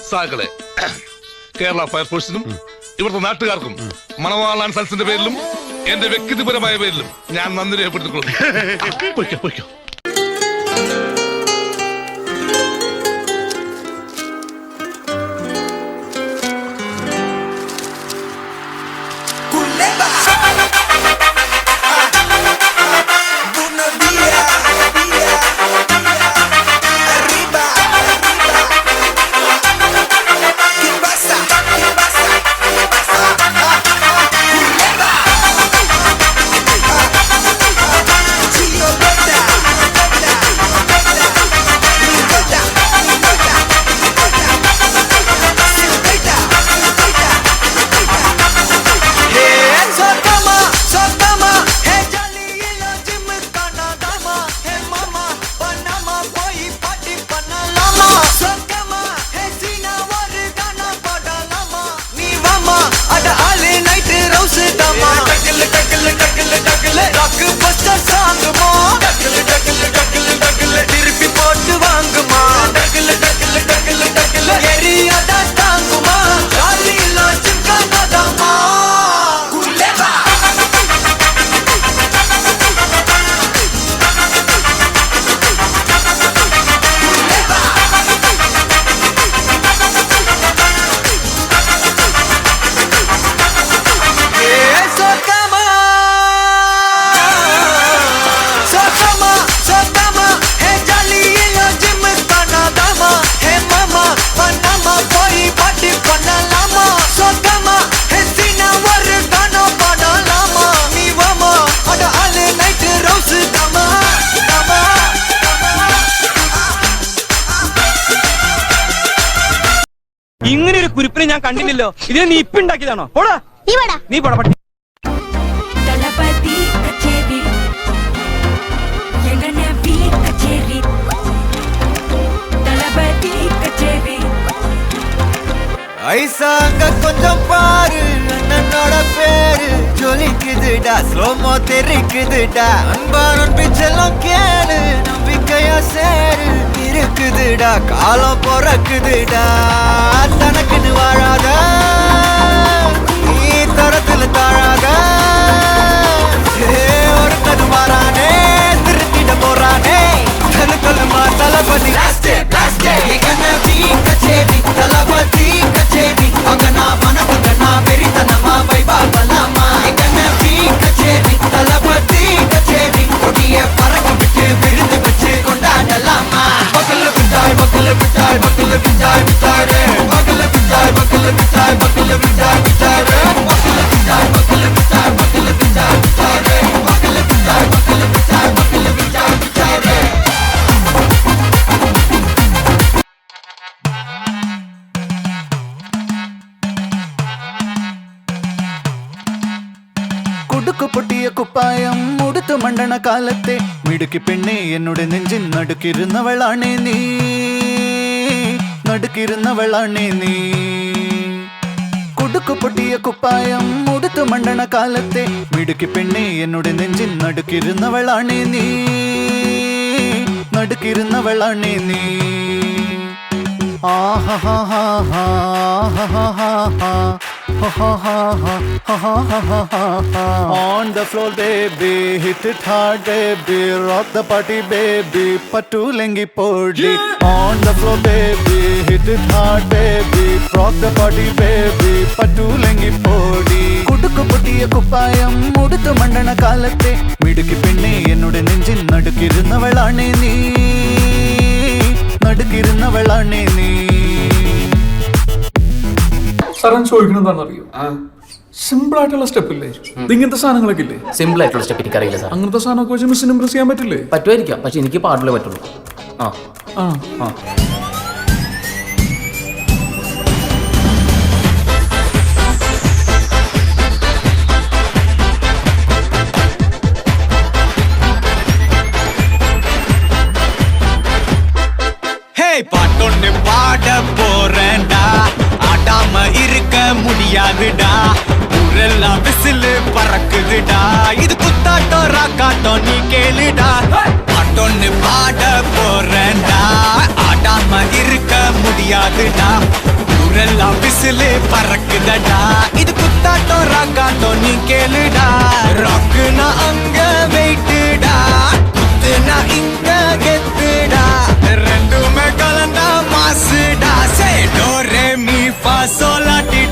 സാകളെ കേരള ഫയർഫോഴ്സിനും ഇവിടുത്തെ നാട്ടുകാർക്കും മണവാളാൻ സൽസിന്റെ പേരിലും എന്റെ വ്യക്തിപരമായ പേരിലും ഞാൻ നന്ദി രേഖപ്പെടുത്തിക്കൊള്ളുന്നു. ഇങ്ങനെ ഒരു കുരിപ്പിനെ ഞാൻ കണ്ടില്ലല്ലോ. ഇതിനെ നീ ഇപ്പൊ ഉണ്ടാക്കിയതാണോ? പോടാ നീ പോടാ പട്ടി. ஐசாங்க கொஞ்சம் பாரு அண்ணனோட பேரு ஜொலிக்குதுடா ஸ்லோமோ தெரிக்குதுடா அன்பானன் பிச்செல்லாம் கேளு நம்பிக்கையா சேரு இருக்குதுடா காலம் பொறக்குதுடா தனக்குன்னு வாழாத நீ தரத்துல தாழாத ஒருத்தது மாறானே திருத்திட போறானே தலுக்கலுமா தளபதி கச்சேரி தளபதி கச்சேரி அங்கனா மனசுகனா பெரிதனமா வைபா பலமா கச்சேரி தளபதி கச்சேரி கொடிய பறக்க விட்டு விழுந்து வச்சு கொண்டாடலாமா பக்கல விட்டாய் பக்கல விட்டாய் பக்கல விட்டாய் விட்டாரே பக்கல விட்டாய் பக்கல விட்டாய் பக்கல விட்டாய் விட்டாரே பக்கல விட்டாய் பக்கல விட்டாய் பக்கல விட்டாய் விட்டாரே பக்கல விட்டாய் பக்கல விட்டாய் பக்கல விட்டாய் விட்டாரே കുടുക്കു പൊട്ടിയ കുപ്പായം ഉടുത്തു മണ്ടണ കാലത്തെ മിടുക്കി പെണ്ണെ എന്നോട് നെഞ്ചിൻ നടുക്കിരുന്നവളാണേ നീ നടുക്കിരുന്നവളാണേ നീ കുടുക്കു പൊട്ടിയ കുപ്പായം ഉടുത്തു മണ്ടണ കാലത്തെ മിടുക്കി പെണ്ണെ എന്നോട് നെഞ്ചിൻ നടുക്കിരുന്നവളാണേ നീ നടുക്കിരുന്നവളാണേ നീ On the floor, baby, hit it hard, baby, rock the party, baby, patu lengi podi. On the floor, baby, hit it hard, baby, rock the party, baby, patu lengi podi. Kudukku pottiya kuppayam uduthu mandana kaalatte midukki penne ennoda nenjin nadukirunnavalane nee nadukirunnavalane nee. സാറൻ ചോദിക്കണെന്താണെന്നറിയോ? Simple ആയിട്ടുള്ള step ഇല്ലേ? ഇങ്ങനത്തെ സാധനങ്ങളൊക്കെ ഇല്ലേ? Simple ആയിട്ടുള്ള step എനിക്കറിയില്ല sir. അങ്ങനത്തെ സാധനമൊക്കെ വെച്ച് മിസ്സിന് ഇംപ്രസ് ചെയ്യാൻ പറ്റില്ലേ? പറ്റുമായിരിക്കാം, പക്ഷെ എനിക്ക് പാടില്ലേ പറ്റുള്ളൂ. ആ ആ ആ பாட்டொன்னு பாட போறேன்டா ஆடாம இருக்க முடியாதுடா ஊரெல்லாம் விசிலு பறக்குதுடா இது குத்தாட்டம் ராக்காட்டம் நீ கேளுடா பாட்டொன்னு பாட போறேன்டா ஆடாம கேளுடா ஊரெல்லாம் விசிலு பறக்குதடா இது குத்தாட்டம் ராக்காட்டம் நீ கேளுடா ராக்குனா அங்க வெயிட்டுடா குத்துனா இங்க கெத்துடா ரெண்டுமே கலந்தா மாசுடா சே டோ ரே மீ ஃபா சோலாட்டி